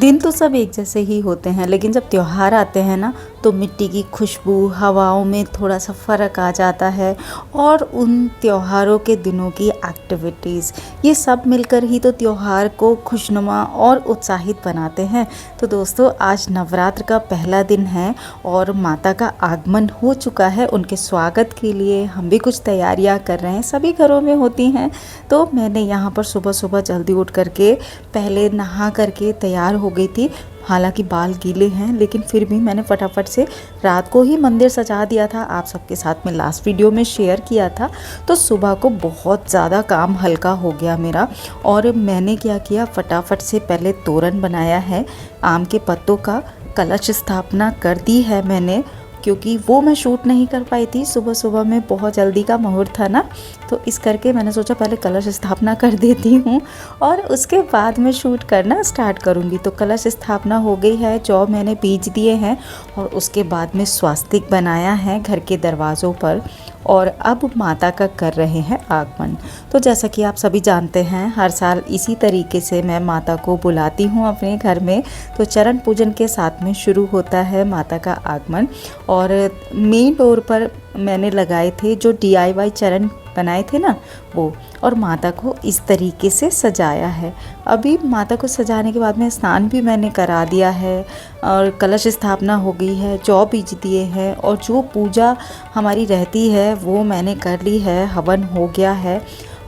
दिन तो सब एक जैसे ही होते हैं, लेकिन जब त्योहार आते हैं ना तो मिट्टी की खुशबू, हवाओं में थोड़ा सा फ़र्क आ जाता है और उन त्योहारों के दिनों की एक्टिविटीज़, ये सब मिलकर ही तो त्योहार को खुशनुमा और उत्साहित बनाते हैं। तो दोस्तों, आज नवरात्र का पहला दिन है और माता का आगमन हो चुका है। उनके स्वागत के लिए हम भी कुछ तैयारियां कर रहे हैं, सभी घरों में होती हैं। तो मैंने यहाँ पर सुबह सुबह जल्दी उठ करके पहले नहा करके तैयार हो गई थी। हालांकि बाल गीले हैं, लेकिन फिर भी मैंने फटाफट से रात को ही मंदिर सजा दिया था। आप सबके साथ में लास्ट वीडियो में शेयर किया था। तो सुबह को बहुत ज़्यादा काम हल्का हो गया मेरा। और मैंने क्या किया, फटाफट से पहले तोरण बनाया है, आम के पत्तों का कलश स्थापना कर दी है मैंने, क्योंकि वो मैं शूट नहीं कर पाई थी। सुबह सुबह में बहुत जल्दी का मुहूर्त था ना, तो इस करके मैंने सोचा पहले कलश स्थापना कर देती हूँ और उसके बाद में शूट करना स्टार्ट करूँगी। तो कलश स्थापना हो गई है, जौ मैंने बीज दिए हैं और उसके बाद में स्वास्तिक बनाया है घर के दरवाज़ों पर। और अब माता का कर रहे हैं आगमन। तो जैसा कि आप सभी जानते हैं, हर साल इसी तरीके से मैं माता को बुलाती हूँ अपने घर में। तो चरण पूजन के साथ में शुरू होता है माता का आगमन। और मेन डोर पर मैंने लगाए थे जो DIY चरण बनाए थे ना वो, और माता को इस तरीके से सजाया है। अभी माता को सजाने के बाद में स्नान भी मैंने करा दिया है और कलश स्थापना हो गई है, जौ बीज दिए हैं और जो पूजा हमारी रहती है वो मैंने कर ली है। हवन हो गया है,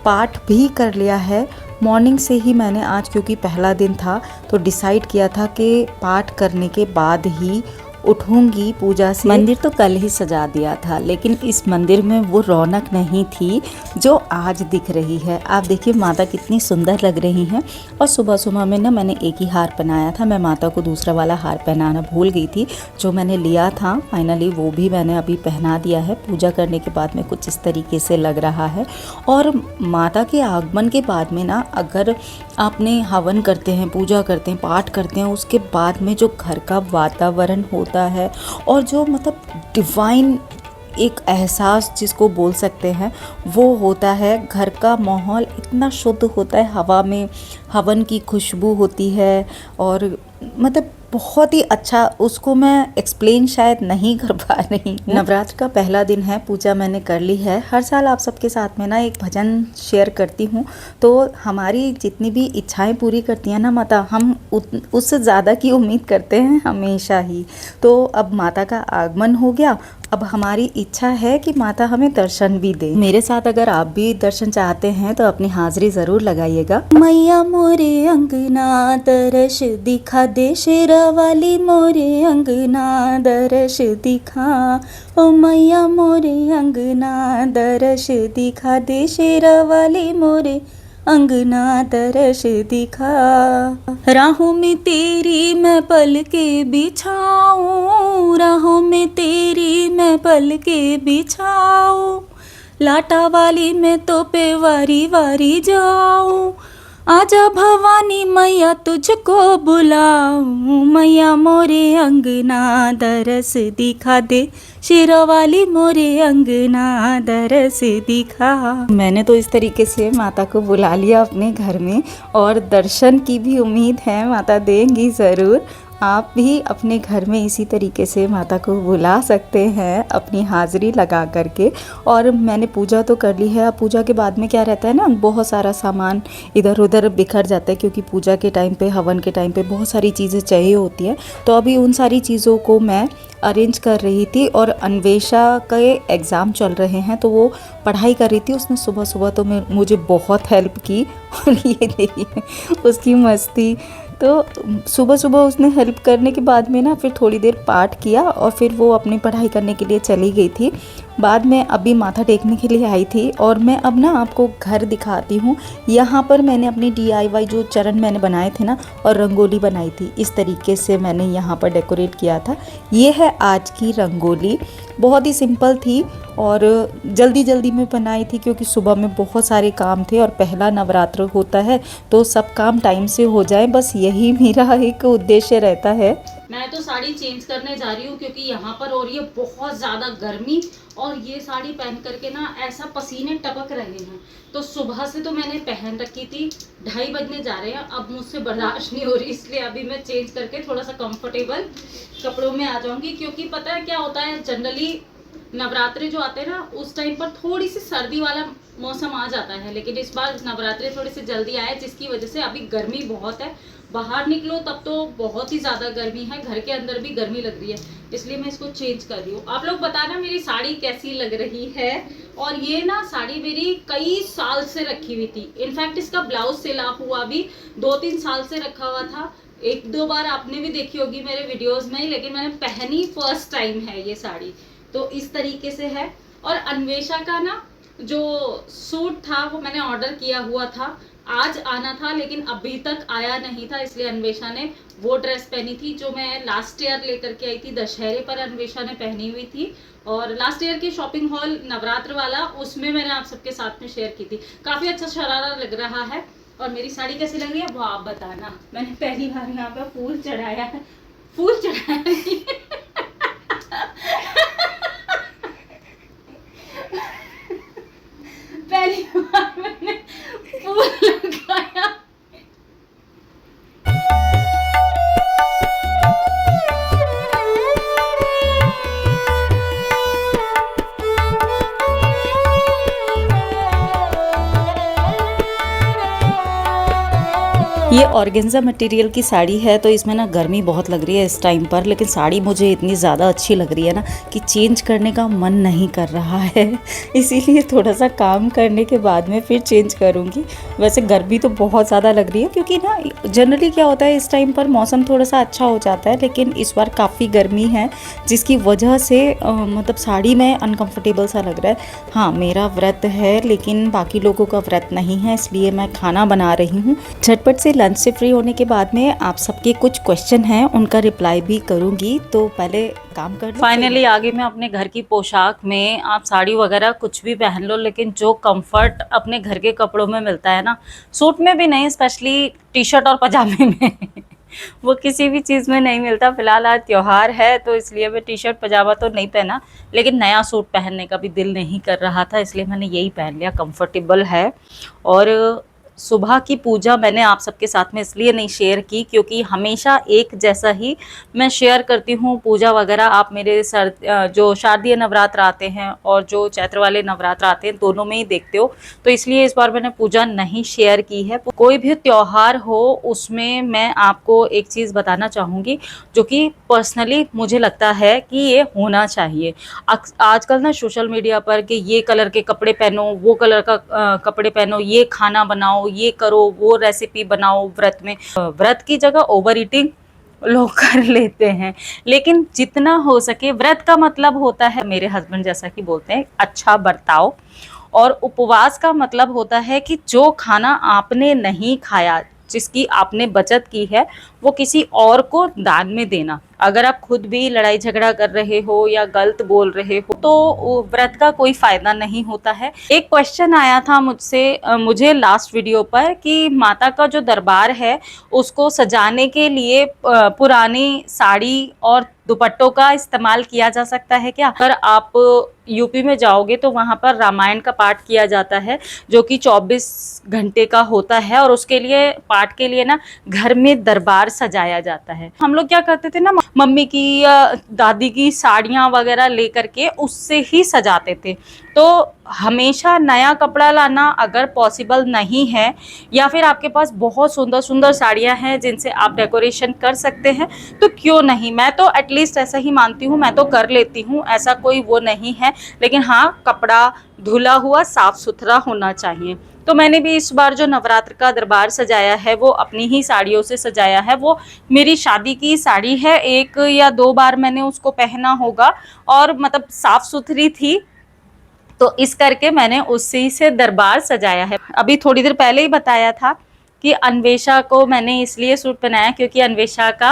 पाठ भी कर लिया है। मॉर्निंग से ही मैंने आज, क्योंकि पहला दिन था, तो डिसाइड किया था कि पाठ करने के बाद ही उठूंगी पूजा से। मंदिर तो कल ही सजा दिया था, लेकिन इस मंदिर में वो रौनक नहीं थी जो आज दिख रही है। आप देखिए माता कितनी सुंदर लग रही हैं। और सुबह सुबह में ना मैंने एक ही हार पहनाया था, मैं माता को दूसरा वाला हार पहनाना भूल गई थी। जो मैंने लिया था फाइनली वो भी मैंने अभी पहना दिया है। पूजा करने के बाद में कुछ इस तरीके से लग रहा है। और माता के आगमन के बाद में ना, अगर आपने हवन करते हैं, पूजा करते हैं, पाठ करते हैं, उसके बाद में जो घर का वातावरण होता है और जो मतलब डिवाइन एक एहसास जिसको बोल सकते हैं वो होता है। घर का माहौल इतना शुद्ध होता है, हवा में हवन की खुशबू होती है और मतलब बहुत ही अच्छा, उसको मैं एक्सप्लेन शायद नहीं कर पा रही। नवरात्र का पहला दिन है, पूजा मैंने कर ली है। हर साल आप सबके साथ में ना एक भजन शेयर करती हूँ, तो हमारी जितनी भी इच्छाएं पूरी करती हैं ना माता, हम उससे ज़्यादा की उम्मीद करते हैं हमेशा ही। तो अब माता का आगमन हो गया, अब हमारी इच्छा है कि माता हमें दर्शन भी दे। मेरे साथ अगर आप भी दर्शन चाहते हैं तो अपनी हाजिरी ज़रूर लगाइएगा। मैया मोरे अंगना दर्श दिखा दे, शेरा वाली मोरे अंगना दर्श दिखा। ओ मैया मोरे अंगना दर्श दिखा दे, शेरा वाली मोरे अंगना दर्श दिखा। राहों में तेरी मैं पल के बिछाऊं, राहों में तेरी मैं पल के बिछाऊं, लाटा वाली मैं तो पे वारी वारी जाऊं। आजा भवानी मैया तुझको बुलाऊं, मैया मोरे अंगना दरस दिखा दे, शेरा वाली मोरे अंगना दरस दिखा। मैंने तो इस तरीके से माता को बुला लिया अपने घर में और दर्शन की भी उम्मीद है माता देंगी ज़रूर। आप भी अपने घर में इसी तरीके से माता को बुला सकते हैं अपनी हाज़िरी लगा करके। और मैंने पूजा तो कर ली है। अब पूजा के बाद में क्या रहता है ना, बहुत सारा सामान इधर उधर बिखर जाता है, क्योंकि पूजा के टाइम पे, हवन के टाइम पे बहुत सारी चीज़ें चाहिए होती हैं। तो अभी उन सारी चीज़ों को मैं अरेंज कर रही थी। और अन्वेषा के एग्ज़ाम चल रहे हैं तो वो पढ़ाई कर रही थी। उसने सुबह सुबह तो मुझे बहुत हेल्प की और ये देखिए उसकी मस्ती। तो सुबह सुबह उसने हेल्प करने के बाद में ना फिर थोड़ी देर पाठ किया और फिर वो अपनी पढ़ाई करने के लिए चली गई थी। बाद में अभी माथा टेकने के लिए आई थी और मैं अब ना आपको घर दिखाती हूँ। यहाँ पर मैंने अपनी DIY जो चरण मैंने बनाए थे ना और रंगोली बनाई थी, इस तरीके से मैंने यहाँ पर डेकोरेट किया था। ये है आज की रंगोली, बहुत ही सिंपल थी और जल्दी जल्दी में बनाई थी, क्योंकि सुबह में बहुत सारे काम थे और पहला नवरात्र होता है तो सब काम टाइम से हो जाए, बस यही मेरा एक उद्देश्य रहता है। मैं मैं तो साड़ी चेंज करने जा रही हूँ क्योंकि यहाँ पर हो रही है बहुत ज़्यादा गर्मी और ये साड़ी पहन करके ना ऐसा पसीने टपक रहे हैं। तो सुबह से तो मैंने पहन रखी थी, 2:30 बजने जा रहे हैं, अब मुझसे बर्दाश्त नहीं हो रही, इसलिए अभी मैं चेंज करके थोड़ा सा कंफर्टेबल कपड़ों में आ जाऊंगी। क्योंकि पता है क्या होता है, जनरली नवरात्रि जो आते हैं ना उस टाइम पर थोड़ी सी सर्दी वाला मौसम आ जाता है, लेकिन इस बार नवरात्रि थोड़ी सी जल्दी आए जिसकी वजह से अभी गर्मी बहुत है। बाहर निकलो तब तो बहुत ही ज़्यादा गर्मी है, घर के अंदर भी गर्मी लग रही है, इसलिए मैं इसको चेंज कर रही हूँ। आप लोग बताना मेरी साड़ी कैसी लग रही है। और ये ना साड़ी मेरी कई साल से रखी हुई थी, इनफैक्ट इसका ब्लाउज सिला हुआ भी 2-3 साल से रखा हुआ था। 1-2 बार आपने भी देखी होगी मेरे वीडियोस में, लेकिन मैंने पहनी फर्स्ट टाइम है ये साड़ी। तो इस तरीके से है। और अन्वेषा का ना जो सूट था वो मैंने ऑर्डर किया हुआ था, आज आना था लेकिन अभी तक आया नहीं था, इसलिए अन्वेषा ने वो ड्रेस पहनी थी जो मैं लास्ट ईयर लेकर के आई थी। दशहरे पर अन्वेषा ने पहनी हुई थी और लास्ट ईयर की शॉपिंग हॉल नवरात्र वाला, उसमें मैंने आप सबके साथ में शेयर की थी। काफ़ी अच्छा शरारा लग रहा है। और मेरी साड़ी कैसी लग रही है वो आप बताना। मैंने पहली बार यहाँ पे फूल चढ़ाया है, फूल चढ़ाया पहली बार मैंने फूल लगाया। ये ऑर्गेन्जा मटेरियल की साड़ी है, तो इसमें ना गर्मी बहुत लग रही है इस टाइम पर, लेकिन साड़ी मुझे इतनी ज़्यादा अच्छी लग रही है ना कि चेंज करने का मन नहीं कर रहा है, इसीलिए थोड़ा सा काम करने के बाद में फिर चेंज करूँगी। वैसे गर्मी तो बहुत ज़्यादा लग रही है क्योंकि ना जनरली क्या होता है इस टाइम पर मौसम थोड़ा सा अच्छा हो जाता है, लेकिन इस बार काफ़ी गर्मी है जिसकी वजह से मतलब साड़ी में अनकम्फर्टेबल सा लग रहा है। हाँ, मेरा व्रत है लेकिन बाकी लोगों का व्रत नहीं है, इसलिए मैं खाना बना रही हूँ। झटपट से लंच से फ्री होने के बाद में आप सबके कुछ क्वेश्चन हैं उनका रिप्लाई भी करूंगी, तो पहले काम कर लो। फाइनली आगे मैं अपने घर की पोशाक में, आप साड़ी वगैरह कुछ भी पहन लो, लेकिन जो कंफर्ट अपने घर के कपड़ों में मिलता है ना, सूट में भी नहीं, स्पेशली टी शर्ट और पजामे में वो किसी भी चीज़ में नहीं मिलता। फिलहाल आज त्योहार है तो इसलिए मैं टी शर्ट पजामा तो नहीं पहना, लेकिन नया सूट पहनने का भी दिल नहीं कर रहा था, इसलिए मैंने यही पहन लिया, कंफर्टेबल है। और सुबह की पूजा मैंने आप सबके साथ में इसलिए नहीं शेयर की क्योंकि हमेशा एक जैसा ही मैं शेयर करती हूँ पूजा वगैरह। आप मेरे जो शारदीय नवरात्र आते हैं और जो चैत्र वाले नवरात्र आते हैं दोनों में ही देखते हो, तो इसलिए इस बार मैंने पूजा नहीं शेयर की है। कोई भी त्यौहार हो उसमें मैं आपको एक चीज़ बताना चाहूँगी जो कि पर्सनली मुझे लगता है कि ये होना चाहिए। आजकल ना सोशल मीडिया पर कि ये कलर के कपड़े पहनो, वो कलर का कपड़े पहनो, ये खाना बनाओ, ये करो, वो रेसिपी बनाओ व्रत में। व्रत की जगह ओवर ईटिंग लोग कर लेते हैं, लेकिन जितना हो सके, व्रत का मतलब होता है, मेरे हस्बैंड जैसा कि बोलते हैं, अच्छा बर्ताव। और उपवास का मतलब होता है कि जो खाना आपने नहीं खाया, जिसकी आपने बचत की है, वो किसी और को दान में देना। अगर आप खुद भी लड़ाई झगड़ा कर रहे हो या गलत बोल रहे हो तो व्रत का कोई फायदा नहीं होता है। एक क्वेश्चन आया था मुझे लास्ट वीडियो पर कि माता का जो दरबार है उसको सजाने के लिए पुरानी साड़ी और दुपट्टों का इस्तेमाल किया जा सकता है क्या? अगर आप यूपी में जाओगे तो वहाँ पर रामायण का पाठ किया जाता है जो कि 24 घंटे का होता है, और उसके लिए पाठ के लिए ना घर में दरबार सजाया जाता है। हम लोग क्या करते थे ना, मम्मी की या दादी की साड़ियाँ वगैरह लेकर के उससे ही सजाते थे। तो हमेशा नया कपड़ा लाना अगर पॉसिबल नहीं है, या फिर आपके पास बहुत सुंदर सुंदर साड़ियाँ हैं जिनसे आप डेकोरेशन कर सकते हैं, तो क्यों नहीं। मैं तो एटलीस्ट ऐसा ही मानती हूँ, मैं तो कर लेती हूँ, ऐसा कोई वो नहीं है, लेकिन हाँ, कपड़ा धुला हुआ साफ सुथरा होना चाहिए। तो मैंने भी इस बार जो नवरात्र का दरबार सजाया है वो अपनी ही साड़ियों से सजाया है। वो मेरी शादी की साड़ी है, 1 या 2 बार मैंने उसको पहना होगा, और मतलब साफ सुथरी थी, तो इस करके मैंने उसी से दरबार सजाया है। अभी थोड़ी देर पहले ही बताया था कि अन्वेषा को मैंने इसलिए सूट पहनाया क्योंकि अन्वेषा का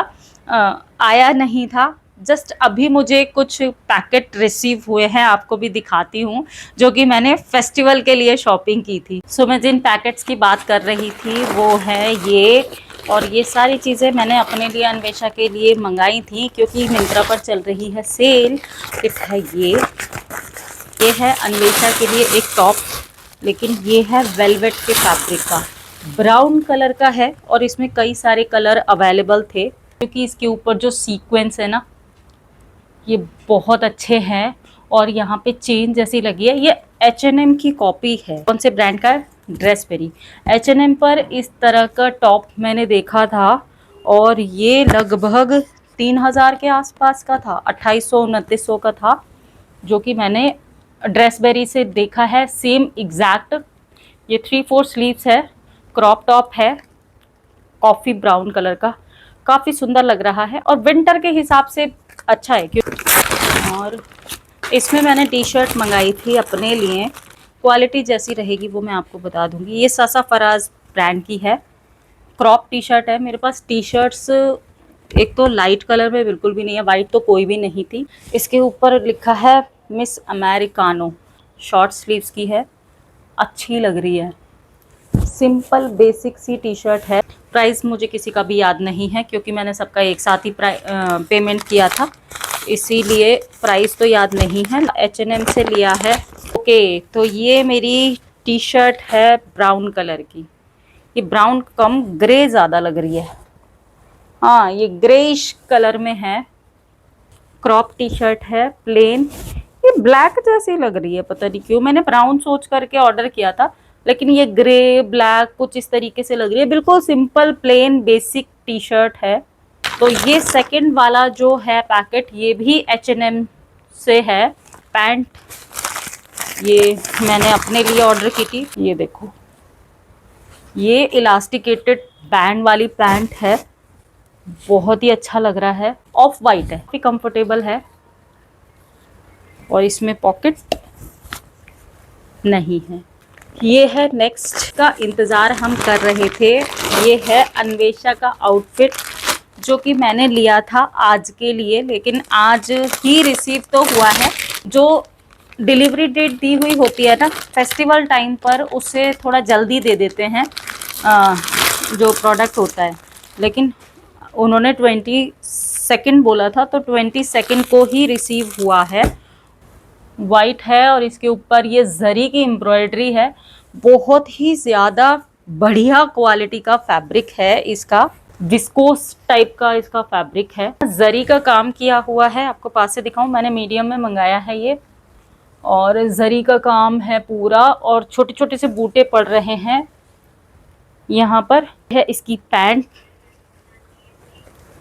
आया नहीं था। जस्ट अभी मुझे कुछ पैकेट रिसीव हुए हैं, आपको भी दिखाती हूँ, जो कि मैंने फेस्टिवल के लिए शॉपिंग की थी। सो मैं जिन पैकेट्स की बात कर रही थी वो है ये और ये सारी चीज़ें मैंने अपने लिए, अन्वेषा के लिए मंगाई थी, क्योंकि मिंत्रा पर चल रही है सेल। एक है ये है अन्वेषा के लिए एक टॉप, लेकिन ये है वेलवेट के फैब्रिक का, ब्राउन कलर का है और इसमें कई सारे कलर अवेलेबल थे, क्योंकि इसके ऊपर जो सीक्वेंस है ना ये बहुत अच्छे हैं और यहाँ पे चेन जैसी लगी है। ये H&M की कॉपी है। कौन से ब्रांड का है? ड्रेसबेरी। H&M पर इस तरह का टॉप मैंने देखा था और ये लगभग 3000 के आसपास का था, 2800-2900 का था, जो कि मैंने ड्रेसबेरी से देखा है सेम एग्जैक्ट। ये 3/4 स्लीव्स है, क्रॉप टॉप है, कॉफ़ी ब्राउन कलर का, काफ़ी सुंदर लग रहा है और विंटर के हिसाब से अच्छा है। और इसमें मैंने टी शर्ट मंगाई थी अपने लिए, क्वालिटी जैसी रहेगी वो मैं आपको बता दूंगी। ये सासा फराज ब्रांड की है, क्रॉप टी शर्ट है। मेरे पास टी शर्ट्स एक तो लाइट कलर में बिल्कुल भी नहीं है, वाइट तो कोई भी नहीं थी। इसके ऊपर लिखा है मिस अमेरिकानो, शॉर्ट स्लीव्स की है, अच्छी लग रही है। सिंपल बेसिक सी टी शर्ट है। प्राइस मुझे किसी का भी याद नहीं है, क्योंकि मैंने सबका एक साथ ही पेमेंट किया था, इसीलिए प्राइस तो याद नहीं है। H&M से लिया है। ओके, तो ये मेरी टी शर्ट है ब्राउन कलर की। ये ब्राउन कम ग्रे ज़्यादा लग रही है, हाँ ये ग्रेइश कलर में है। क्रॉप टी शर्ट है प्लेन, ये ब्लैक जैसी लग रही है, पता नहीं क्यों। मैंने ब्राउन सोच करके ऑर्डर किया था, लेकिन ये ग्रे ब्लैक कुछ इस तरीके से लग रही है। बिल्कुल simple plain basic T shirt है। तो ये सेकंड वाला जो है पैकेट, ये भी H&M से है। पैंट ये मैंने अपने लिए ऑर्डर की थी। ये देखो, ये इलास्टिकेटेड बैंड वाली पैंट है, बहुत ही अच्छा लग रहा है। ऑफ वाइट है, काफी कंफर्टेबल है और इसमें पॉकेट नहीं है। ये है नेक्स्ट का इंतज़ार हम कर रहे थे। ये है अन्वेषा का आउटफिट, जो कि मैंने लिया था आज के लिए, लेकिन आज ही रिसीव तो हुआ है। जो डिलीवरी डेट दी हुई होती है ना फेस्टिवल टाइम पर, उससे थोड़ा जल्दी दे देते हैं जो प्रोडक्ट होता है, लेकिन उन्होंने 22 बोला था, तो 22 को ही रिसीव हुआ है। वाइट है और इसके ऊपर ये जरी की एम्ब्रॉयडरी है। बहुत ही ज़्यादा बढ़िया क्वालिटी का फैब्रिक है इसका, विस्कोस टाइप का इसका फैब्रिक है, जरी का काम किया हुआ है। आपको पास से दिखाऊं, मैंने मीडियम में मंगाया है ये, और जरी का काम है पूरा और छोटे छोटे से बूटे पड़ रहे हैं यहाँ पर। है इसकी पैंट,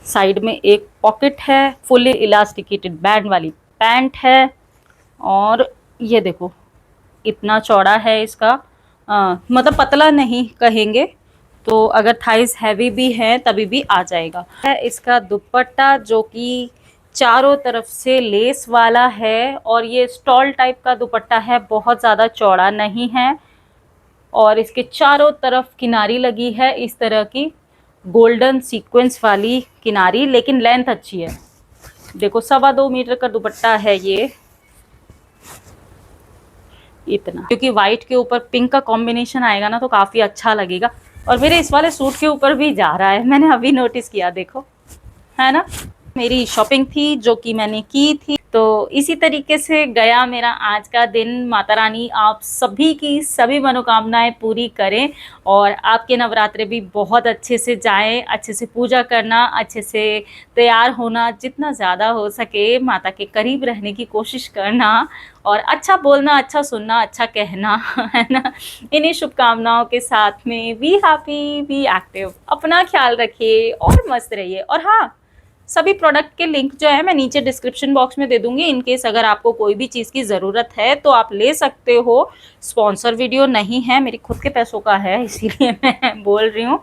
साइड में एक पॉकेट है, फुली इलास्टिकेटेड बैंड वाली पैंट है। और ये देखो इतना चौड़ा है इसका, मतलब पतला नहीं कहेंगे, तो अगर थाइस हैवी भी है तभी भी आ जाएगा। है इसका दुपट्टा, जो कि चारों तरफ से लेस वाला है और ये स्टॉल टाइप का दुपट्टा है, बहुत ज़्यादा चौड़ा नहीं है। और इसके चारों तरफ किनारी लगी है इस तरह की गोल्डन सीक्वेंस वाली किनारी, लेकिन लेंथ अच्छी है। देखो 2.25 मीटर का दुपट्टा है ये, इतना, क्योंकि वाइट के ऊपर पिंक का कॉम्बिनेशन आएगा ना तो काफ़ी अच्छा लगेगा। और मेरे इस वाले सूट के ऊपर भी जा रहा है, मैंने अभी नोटिस किया, देखो, है ना। मेरी शॉपिंग थी जो कि मैंने की थी, तो इसी तरीके से गया मेरा आज का दिन। माता रानी आप सभी की सभी मनोकामनाएं पूरी करें और आपके नवरात्रे भी बहुत अच्छे से जाएं। अच्छे से पूजा करना, अच्छे से तैयार होना, जितना ज़्यादा हो सके माता के करीब रहने की कोशिश करना और अच्छा बोलना, अच्छा सुनना, अच्छा कहना, है ना। इन्हीं शुभकामनाओं के साथ में बी हैप्पी, बी एक्टिव, अपना ख्याल रखिए और मस्त रहिए। और हाँ, सभी प्रोडक्ट के लिंक जो है मैं नीचे डिस्क्रिप्शन बॉक्स में दे दूंगी। इनकेस अगर आपको कोई भी चीज़ की ज़रूरत है तो आप ले सकते हो। स्पॉन्सर वीडियो नहीं है, मेरी खुद के पैसों का है, इसीलिए मैं बोल रही हूँ।